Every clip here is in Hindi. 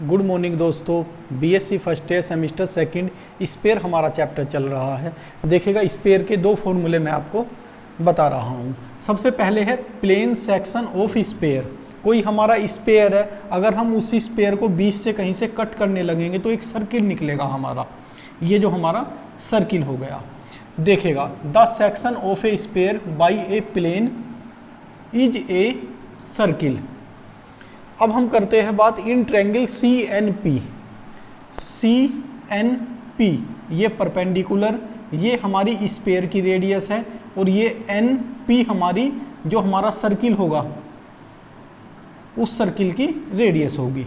गुड मॉर्निंग दोस्तों। BSc first year semester second sphere हमारा चैप्टर चल रहा है। देखिएगा स्पेयर के दो फॉर्मूले मैं आपको बता रहा हूँ। सबसे पहले है प्लेन सेक्शन ऑफ स्पेयर। कोई हमारा स्पेयर है, अगर हम उसी स्पेयर को बीच से कहीं से कट करने लगेंगे तो एक सर्किल निकलेगा हमारा। ये जो हमारा सर्किल हो गया। देखिएगा the section of a sphere by a plane is a circle. अब हम करते हैं बात in triangle C N P. ये परपेंडिकुलर, ये हमारी स्पेयर की रेडियस है और ये एन पी हमारी जो हमारा सर्किल होगा उस सर्किल की रेडियस होगी।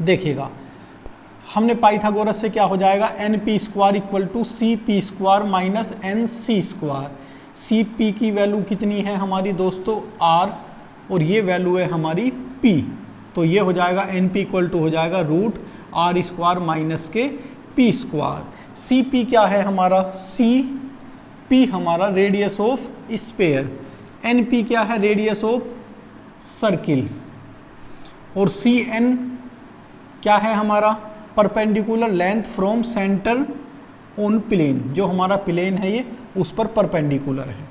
देखिएगा हमने पाइथागोरस से क्या हो जाएगा, N P square equal to C P square minus N C square. C P की वैल्यू कितनी है हमारी दोस्तों आर और ये वैल्यू है हमारी P। तो ये हो जाएगा एन पी इक्वल टू हो जाएगा रूट आर स्क्वायर माइनस के पी स्क्वायर। सी पी क्या है हमारा, सी पी हमारा radius of sphere, N P क्या है रेडियस ऑफ सर्किल और सी एन क्या है हमारा perpendicular length from centre on plane. जो हमारा प्लेन है ये उस पर परपेंडिकुलर है।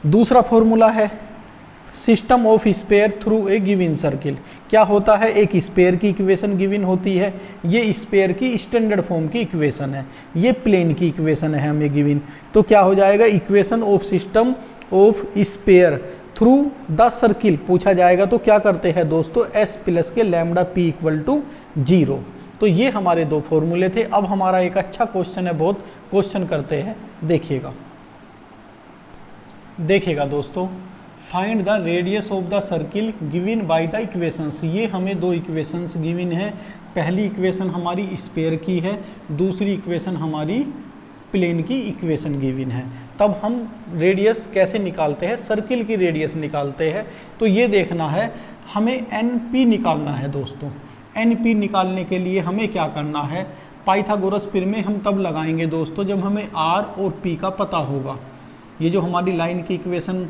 दूसरा फॉर्मूला है system of sphere through a given circle. क्या होता है, एक स्पेयर की इक्वेशन गिवन होती है, ये स्पेयर की स्टैंडर्ड फॉर्म की इक्वेशन है, ये प्लेन की इक्वेशन है हमें गिवन। तो क्या हो जाएगा, equation of system of sphere through the circle पूछा जाएगा तो क्या करते हैं दोस्तों, एस प्लस के लैम्डा पी इक्वल टू 0। तो ये हमारे दो फॉर्मूले थे। अब हमारा एक अच्छा क्वेश्चन है, बहुत क्वेश्चन करते हैं। देखिएगा दोस्तों, find the radius of the circle given by the equations. ये हमें दो इक्वेशंस गिवन है। पहली इक्वेशन हमारी स्पेयर की है, दूसरी इक्वेशन हमारी प्लेन की इक्वेशन गिवन है। तब हम रेडियस कैसे निकालते हैं, सर्किल की रेडियस निकालते हैं। तो ये देखना है हमें एन पी निकालना है दोस्तों। एन पी निकालने के लिए हमें क्या करना है, पाइथागोरस प्रमेय हम तब लगाएंगे दोस्तों जब हमें आर और पी का पता होगा। ये जो हमारी लाइन की इक्वेशन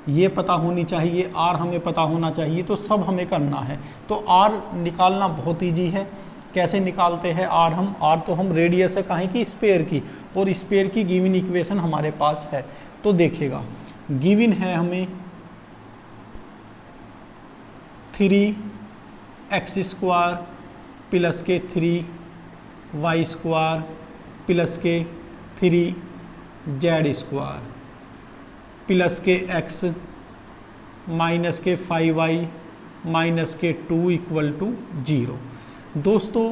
ये पता होनी चाहिए, आर हमें पता होना चाहिए, तो सब हमें करना है। तो आर निकालना बहुत ईजी है। कैसे निकालते हैं आर हम, आर तो हम रेडियस है काहे की, स्पेयर की, और स्पेयर की गिवन इक्वेशन हमारे पास है। तो देखिएगा गिवन है हमें 3x स्क्वायर प्लस के 3y स्क्वायर प्लस के 3z स्क्वायर प्लस के x माइनस के 5y माइनस के 2 इक्वल टू 0। दोस्तों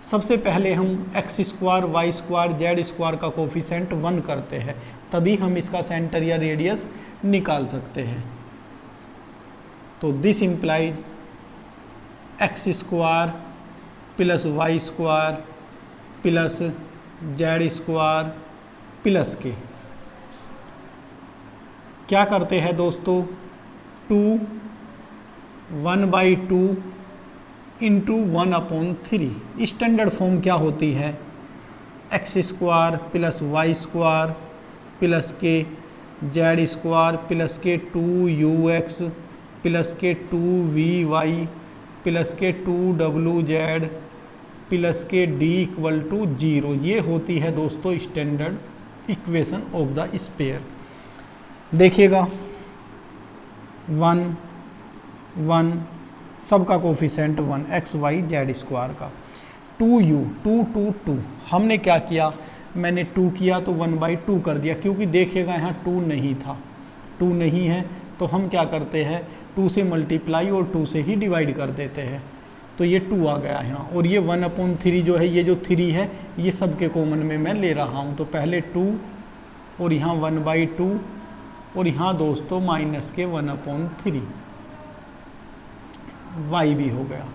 सबसे पहले हम x square Y square Z square का कोफिशेंट 1 करते हैं, तभी हम इसका सेंटर या रेडियस निकाल सकते हैं। तो this implies x square plus Y square plus Z square plus के क्या करते हैं दोस्तों, 1/2 इंटू 1/3। स्टैंडर्ड फॉर्म क्या होती है, x square plus Y square plus के जेड स्क्वायर प्लस के 2ux प्लस के 2vy प्लस के 2wz प्लस के d इक्वल टू 0। ये होती है दोस्तों standard equation of the sphere. देखिएगा 1 1 सबका coefficient 1 x y z square का 2u 2 2 2। हमने क्या किया, मैंने 2 किया तो 1/2 कर दिया, क्योंकि देखिएगा यहाँ 2 नहीं था, 2 नहीं है तो हम क्या करते हैं 2 से मल्टीप्लाई और 2 से ही डिवाइड कर देते हैं। तो ये 2 आ गया यहाँ, और ये 1/3 जो है, ये जो 3 है ये सबके कॉमन में मैं ले रहा हूँ। तो पहले 2 और यहाँ 1/2 और यहाँ दोस्तों माइनस के 1/3 y भी हो गया।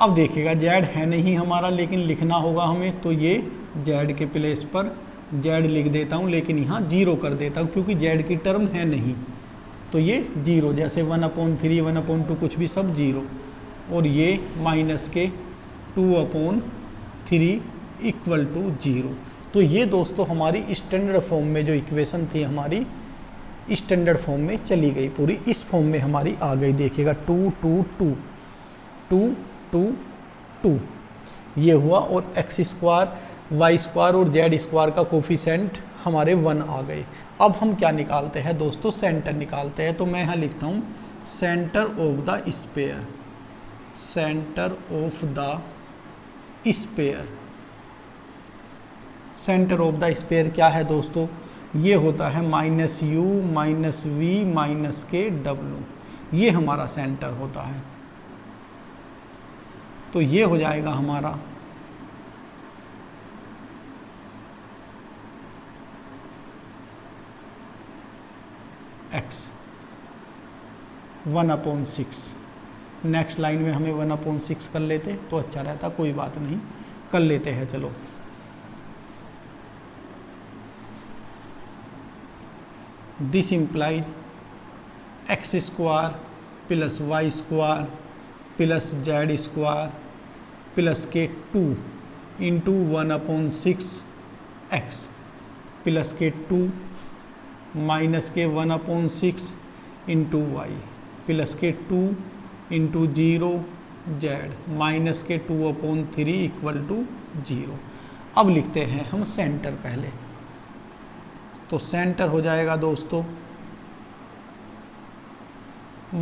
अब देखिएगा z है नहीं हमारा, लेकिन लिखना होगा हमें, तो ये z के प्लेस पर z लिख देता हूँ, लेकिन यहाँ 0 कर देता हूँ क्योंकि z की टर्म है नहीं। तो ये 0, जैसे 1/3 1/2 कुछ भी सब 0, और ये माइनस के 2/3 इक्वल टू 0। तो ये दोस्तों हमारी स्टैंडर्ड फॉर्म में जो इक्वेशन थी हमारी स्टैंडर्ड फॉर्म में चली गई पूरी, इस फॉर्म में हमारी आ गई। देखिएगा 2 2 2 2 2 2 ये हुआ, और एक्स स्क्वायर वाई स्क्वायर और जेड स्क्वायर का कोफिशेंट हमारे 1 आ गए। अब हम क्या निकालते हैं दोस्तों, सेंटर निकालते हैं। तो मैं यहाँ लिखता हूँ centre of the sphere, centre of the sphere. Centre of the sphere क्या है दोस्तों, ये होता है -u -v -k w, ये हमारा सेंटर होता है। तो ये हो जाएगा हमारा x 1/6। नेक्स्ट लाइन में हमें 1/6 कर लेते तो अच्छा रहता, कोई बात नहीं, कर लेते हैं चलो। This implies X square plus Y square plus Z square plus के 2 इंटू 1/6 एक्स प्लस के 2 माइनस के 1/6 इंटू वाई प्लस के 2 इंटू 0 जेड माइनस के 2/3 इक्वल टू 0। अब लिखते हैं हम सेंटर पहले। तो सेंटर हो जाएगा दोस्तों -u -v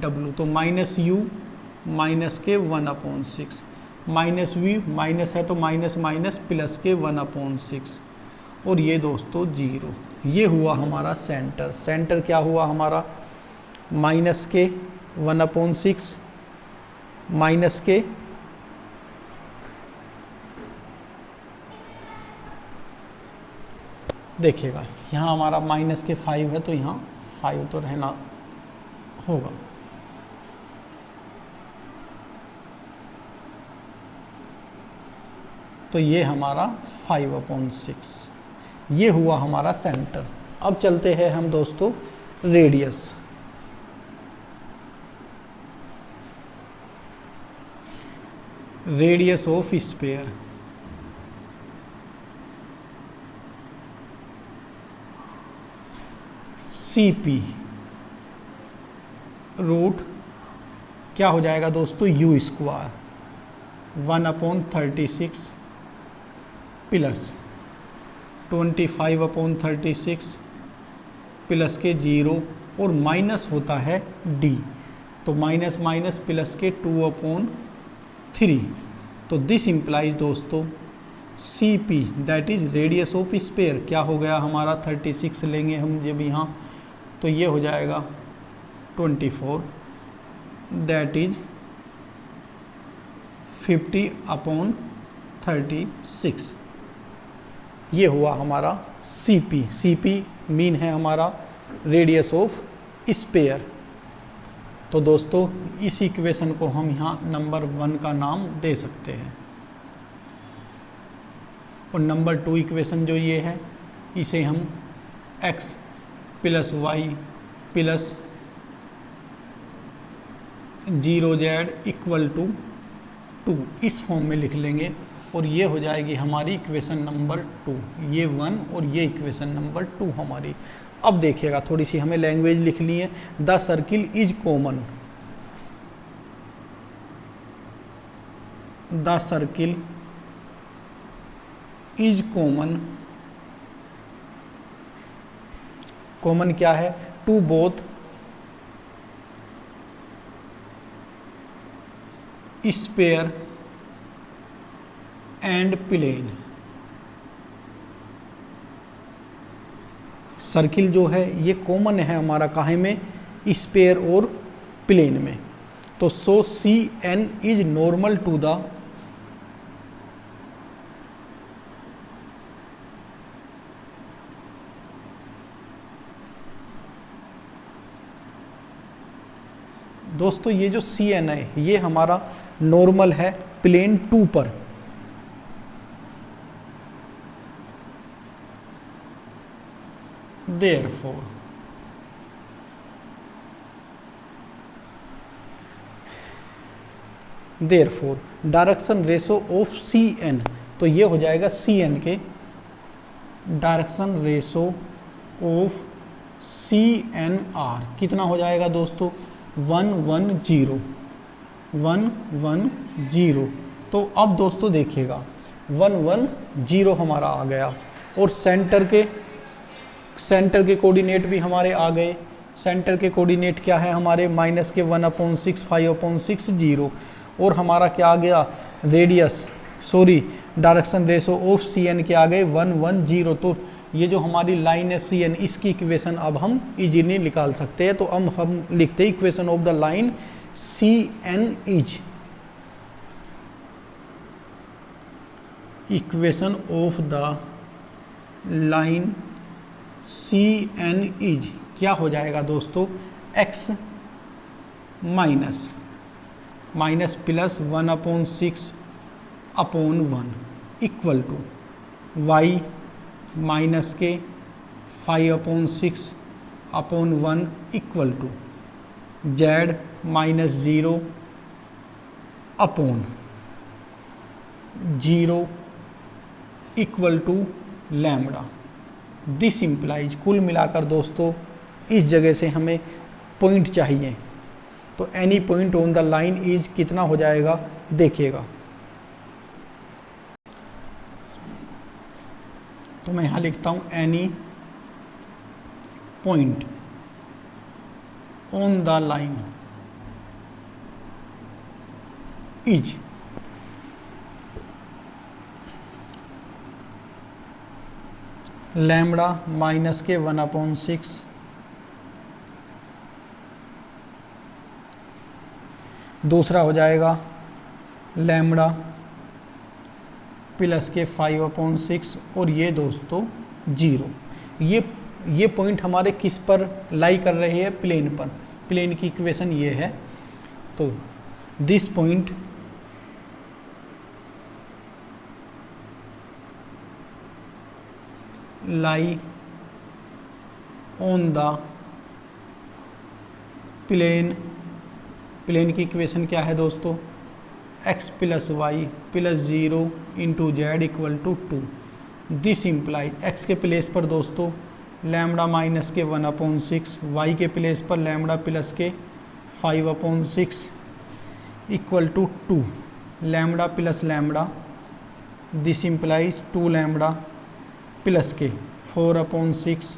-w, तो -u माइनस के 1/6 -v माइनस है तो माइनस माइनस प्लस के 1/6 और ये दोस्तों 0। ये हुआ हमारा सेंटर। सेंटर क्या हुआ हमारा, माइनस के 1/6 माइनस के देखिएगा यहाँ हमारा माइनस के 5 है तो यहाँ 5 तो रहना होगा। तो ये हमारा 5/6, ये हुआ हमारा सेंटर। अब चलते हैं हम दोस्तों radius. Radius of sphere, CP root क्या हो जाएगा दोस्तों, u स्क्वायर 1/36 प्लस 25/36 प्लस के 0 और माइनस होता है d, तो माइनस माइनस प्लस के 2/3। तो दिस इम्प्लाइज दोस्तों CP that is radius of sphere क्या हो गया हमारा 36 लेंगे हम जब यहाँ, तो ये हो जाएगा 24 दैट इज 50/36। ये हुआ हमारा CP। CP मीन है हमारा रेडियस ऑफ स्फीयर। तो दोस्तों इस इक्वेशन को हम यहाँ नंबर 1 का नाम दे सकते हैं, और नंबर 2 इक्वेशन जो ये है इसे हम x plus Y plus 0z equal to 2 इस फॉर्म में लिख लेंगे, और ये हो जाएगी हमारी इक्वेशन नंबर 2, ये 1 और ये इक्वेशन नंबर 2 हमारी। अब देखिएगा थोड़ी सी हमें लैंग्वेज लिखनी है। The circle is common, the circle is common, common क्या है, to both sphere and plane. Circle जो है ये कॉमन है हमारा काहे में, स्फीयर और प्लेन में। तो so CN is normal to the दोस्तों ये जो CN है ये हमारा नॉर्मल है प्लेन 2 पर। Therefore direction ratio of CN, तो ये हो जाएगा CN के डायरेक्शन रेशो ऑफ CNR कितना हो जाएगा दोस्तों, 110 110। तो अब दोस्तों देखिएगा 110 हमारा आ गया और सेंटर के कोऑर्डिनेट भी हमारे आ गए। सेंटर के कोऑर्डिनेट क्या है हमारे माइनस के 1/6 5/6 0 और हमारा क्या आ गया direction ratio of C N के आ गए 110। तो ये जो हमारी लाइन है सी एन, इसकी इक्वेशन अब हम इजीली निकाल सकते हैं। तो हम लिखते हैं equation of the line C N is, equation of the line C N is क्या हो जाएगा दोस्तों, x minus plus 1/6/1 equal to y minus के 5/6/1 equal to z -0/0 equal to lambda. This implies, कुल मिलाकर दोस्तों इस जगह से हमें पॉइंट चाहिए, तो any point on the line is कितना हो जाएगा देखिएगा। तो मैं यहाँ लिखता हूँ any point on the line is lambda minus के 1/6 दूसरा हो जाएगा लैम्बडा प्लस के 5/6 और ये दोस्तों 0। ये पॉइंट हमारे किस पर लाई कर रहे हैं, प्लेन पर। प्लेन की इक्वेशन ये है। तो this point lie on the plane की इक्वेशन क्या है दोस्तों, x + y + 0 × z = 2। This imply x के प्लेस पर दोस्तों लैम्बडा माइनस के 1/6, y के प्लेस पर लैम्बडा प्लस के 5/6 equal to 2 lambda plus lambda. This implies 2 lambda plus के 4/6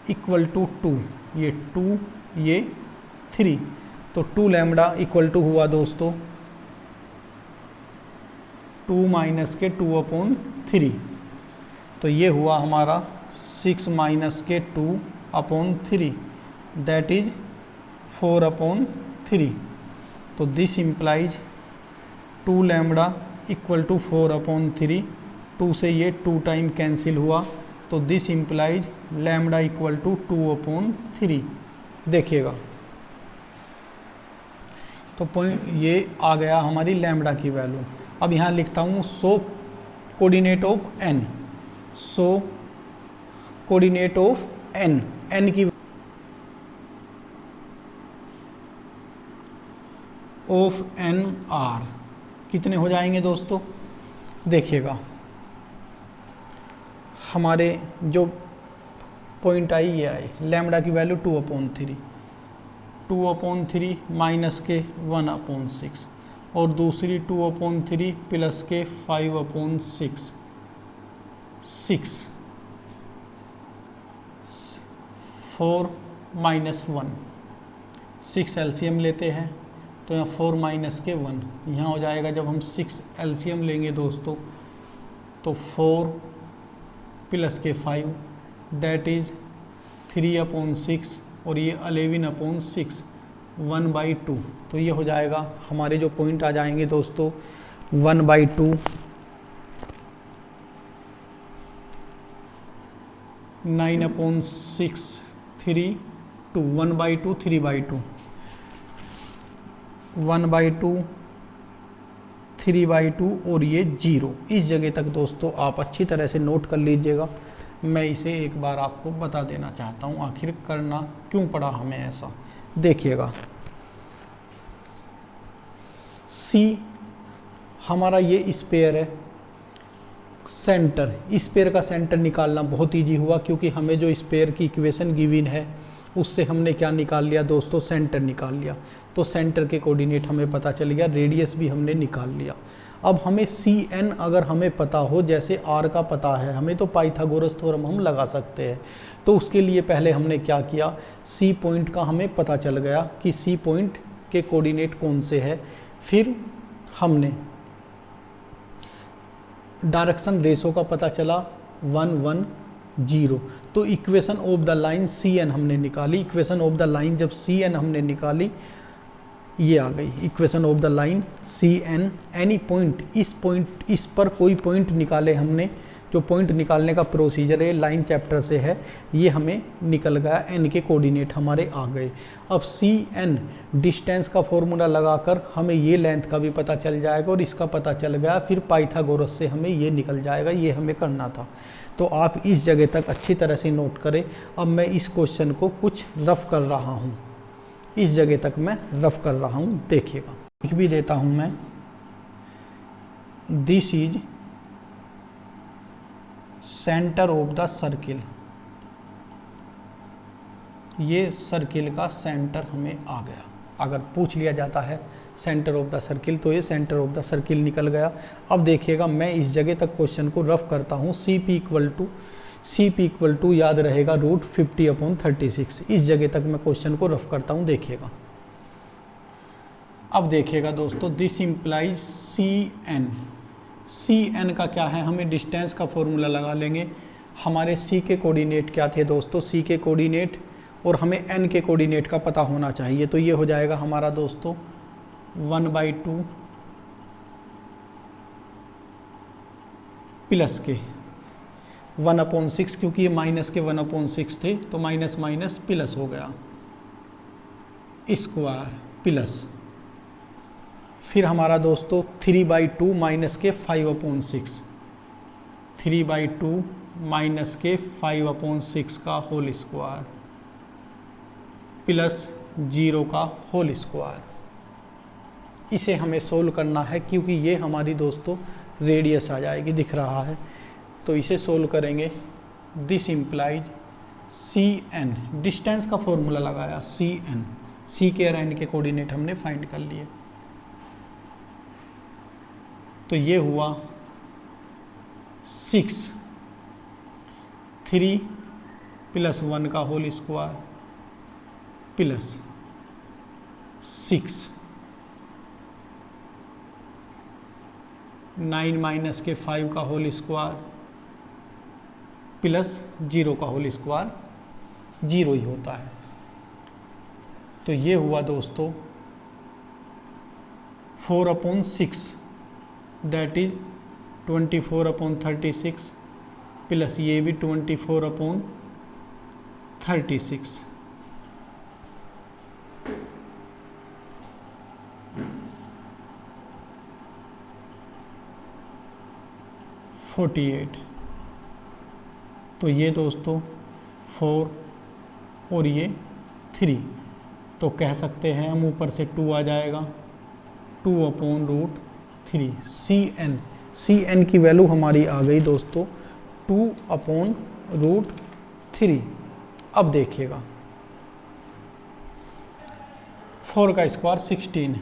इक्वल टू 2, ये 2 ये 3। तो 2 लैम्बडा इक्वल टू हुआ दोस्तों 2 माइनस के 2/3। तो ये हुआ हमारा 6 माइनस के 2/3 दैट इज 4/3। तो this implies 2 lambda equal to 4/3। 2 से ये 2 टाइम कैंसिल हुआ, तो this implies lambda equal to 2/3। देखिएगा तो पॉइंट ये आ गया हमारी लैम्बडा की वैल्यू। अब यहाँ लिखता हूँ so coordinate of n, so coordinate of n, n की ऑफ n r कितने हो जाएंगे दोस्तों, देखिएगा हमारे जो पॉइंट आई ये आई लैम्बडा की वैल्यू 2/3 माइनस के 1/6 और दूसरी 2/3 प्लस के 5/6 6 4 माइनस 1 6 एलसीएम लेते हैं तो यहाँ 4 माइनस के 1 यहाँ हो जाएगा। जब हम 6 एलसीएम लेंगे दोस्तों तो 4 प्लस के 5 दैट इज 3/6 और ये 11/6 1/2। तो ये हो जाएगा हमारे जो पॉइंट आ जाएंगे दोस्तों 1/2 9/6 3 2 1/2 3/2 1/2 3/2 और ये 0। इस जगह तक दोस्तों आप अच्छी तरह से नोट कर लीजिएगा। मैं इसे एक बार आपको बता देना चाहता हूँ आखिर करना क्यों पड़ा हमें ऐसा। देखिएगा C हमारा ये स्पेयर है, सेंटर, स्पेयर का सेंटर निकालना बहुत ईजी हुआ क्योंकि हमें जो स्पेयर की इक्वेशन गिवन है उससे हमने क्या निकाल लिया दोस्तों, सेंटर निकाल लिया। तो सेंटर के कोऑर्डिनेट हमें पता चल गया, रेडियस भी हमने निकाल लिया। अब हमें CN अगर हमें पता हो, जैसे R का पता है हमें, तो पाइथागोरस थ्योरम हम लगा सकते हैं। तो उसके लिए पहले हमने क्या किया, C पॉइंट का हमें पता चल गया कि C पॉइंट के कोऑर्डिनेट कौन से है। फिर हमने डायरेक्शन रेशो का पता चला 1 1 0। तो equation of the line CN हमने निकाली। इक्वेशन ऑफ द लाइन जब CN हमने निकाली, ये आ गई equation of the line CN। Any point, इस पर कोई पॉइंट निकाले हमने, जो पॉइंट निकालने का प्रोसीजर है लाइन चैप्टर से है, ये हमें निकल गया, n के कोऑर्डिनेट हमारे आ गए। अब CN डिस्टेंस का फॉर्मूला लगाकर हमें ये लेंथ का भी पता चल जाएगा और इसका पता चल गया, फिर पाइथागोरस से हमें ये निकल जाएगा, ये हमें करना था। तो आप इस जगह तक अच्छी तरह से नोट करें। अब मैं इस क्वेश्चन को कुछ रफ कर रहा हूँ, इस जगह तक मैं रफ कर रहा हूँ, देखिएगा। लिख भी देता हूँ मैं, this is centre of the circle. ये सर्किल का सेंटर हमें आ गया। अगर पूछ लिया जाता है सेंटर ऑफ द सर्किल, तो ये सेंटर ऑफ द सर्किल निकल गया। अब देखिएगा, मैं इस जगह तक क्वेश्चन को रफ करता हूँ। CP इक्वल टू याद रहेगा √50/36। इस जगह तक मैं क्वेश्चन को रफ करता हूँ, देखिएगा। अब देखिएगा दोस्तों, दिस इम्प्लाइज CN का क्या है, हमें डिस्टेंस का फॉर्मूला लगा लेंगे। हमारे C के कोऑर्डिनेट क्या थे दोस्तों, C के कोऑर्डिनेट, और हमें N के कोऑर्डिनेट का पता होना चाहिए। तो ये हो जाएगा हमारा दोस्तों 1/2 प्लस के 1/6, क्योंकि ये माइनस के 1/6 थे, तो माइनस माइनस प्लस हो गया, स्क्वायर प्लस। फिर हमारा दोस्तों 3/2 माइनस के 5/6, 3/2 माइनस के 5/6 का होल स्क्वायर प्लस 0 का होल स्क्वायर। इसे हमें सोल्व करना है, क्योंकि ये हमारी दोस्तों रेडियस आ जाएगी, दिख रहा है। तो इसे सोल्व करेंगे। दिस इम्प्लाइज CN, डिस्टेंस का फॉर्मूला लगाया CN, C के और N के कोऑर्डिनेट हमने फाइंड कर लिए। तो ये हुआ 6, 3 + 1 का होल स्क्वायर प्लस 6, 9 माइनस के 5 का होल स्क्वायर प्लस 0 का होल स्क्वायर, 0 ही होता है। तो ये हुआ दोस्तों 4/6, दैट इज 24/36 प्लस ये भी 24/36। तो ये दोस्तों 4 और ये 3, तो कह सकते हैं हम ऊपर से 2 आ जाएगा, 2/√3। CN की वैल्यू हमारी आ गई दोस्तों 2/√3। अब देखिएगा 4 का स्क्वायर 16,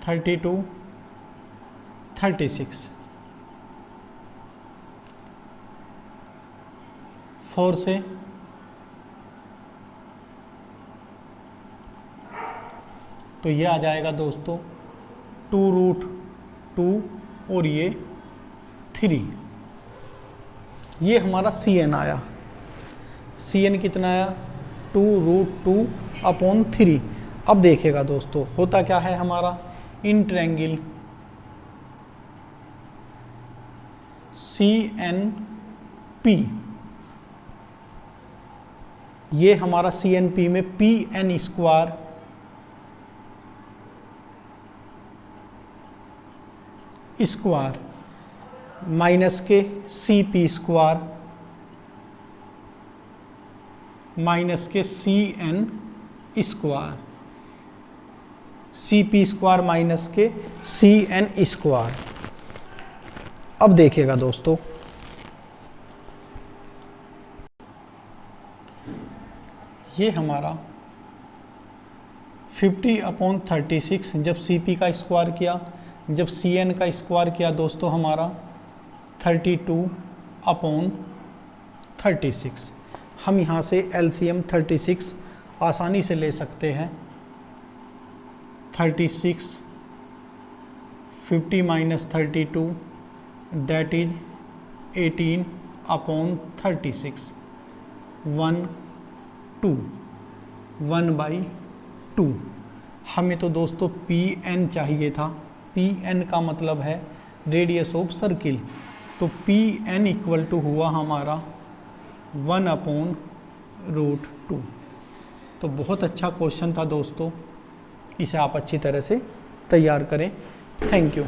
32, 36, 4 से तो ये आ जाएगा दोस्तों 2√2 और ये 3। ये हमारा CN आया। CN कितना आया, 2√2/3। अब देखिएगा दोस्तों, होता क्या है हमारा, इन ट्रायंगल CNP, ये हमारा CNP में PN स्क्वायर माइनस के CP स्क्वायर माइनस के CN square, C P square minus के सी एन स्क्वायर। अब देखिएगा दोस्तों, ये हमारा 50/36 जब सी पी का स्क्वायर किया, जब सी एन का स्क्वायर किया दोस्तों हमारा 32/36। हम यहाँ से एलसीएम 36 आसानी से ले सकते हैं। 36 50 - 32 दैट इज 18/36 1 2 1/2। हमें तो दोस्तों पी एन चाहिए था। पी एन का मतलब है रेडियस ऑफ सर्किल, तो पी एन इक्वल टू हुआ हमारा 1/√2। तो बहुत अच्छा क्वेश्चन था दोस्तों, इसे आप अच्छी तरह से तैयार करें। Thank you.